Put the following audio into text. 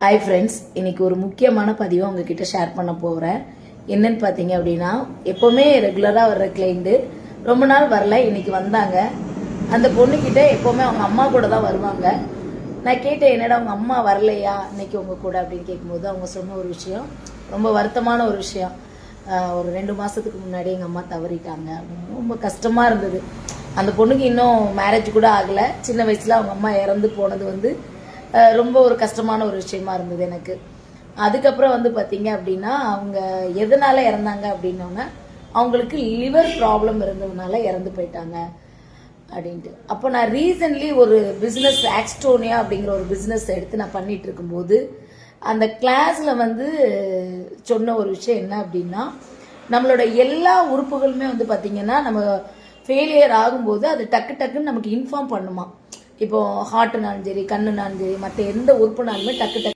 Hi friends, இன்னைக்கு ஒரு முக்கியமான பதிவை உங்ககிட்ட ஷேர் பண்ண போகிறேன். என்னன்னு பார்த்தீங்க அப்படின்னா, எப்போவுமே ரெகுலராக வர்ற கிளைண்ட்டு ரொம்ப நாள் வரல, இன்னைக்கு வந்தாங்க. அந்த பொண்ணுக்கிட்ட எப்போவுமே அவங்க அம்மா கூட தான் வருவாங்க. நான் கேட்டேன், என்னடா அவங்க அம்மா வரலையா இன்னைக்கு உங்கள் கூட அப்படின்னு கேட்கும்போது அவங்க சொன்ன ஒரு விஷயம், ரொம்ப வருத்தமான ஒரு விஷயம். ஒரு 2 மாதத்துக்கு முன்னாடி எங்கள் அம்மா தவறிட்டாங்க அப்படின்னு ரொம்ப கஷ்டமாக இருந்தது. அந்த பொண்ணுக்கு இன்னும் மேரேஜ் கூட ஆகலை. சின்ன வயசில் அவங்க அம்மா இறந்து போனது ரொம்ப ஒரு கஷ்டமான ஒரு விஷயமா இருந்தது எனக்கு. அதுக்கப்புறம் பார்த்தீங்க அப்படின்னா, அவங்க எதனால இறந்தாங்க அப்படின்னோன்னா, அவங்களுக்கு லிவர் ப்ராப்ளம் இருந்ததுனால இறந்து போயிட்டாங்க அப்படின்ட்டு. அப்போ நான் ரீசன்ட்லி ஒரு பிஸ்னஸ் ஆக்ஸ்டோனியா அப்படிங்கிற ஒரு பிஸ்னஸ் எடுத்து நான் பண்ணிட்டு இருக்கும்போது, அந்த கிளாஸில் சொன்ன ஒரு விஷயம் என்ன அப்படின்னா, நம்மளோட எல்லா உறுப்புகளுமே பார்த்தீங்கன்னா, நம்ம ஃபெயிலியர் ஆகும்போது அது டக்கு டக்குன்னு நமக்கு இன்ஃபார்ம் பண்ணுமா. இப்போ ஹார்ட்னாலும் சரி, கண்ணுனாலும் சரி, மற்ற எந்த உறுப்புனாலுமே டக்கு டக்கு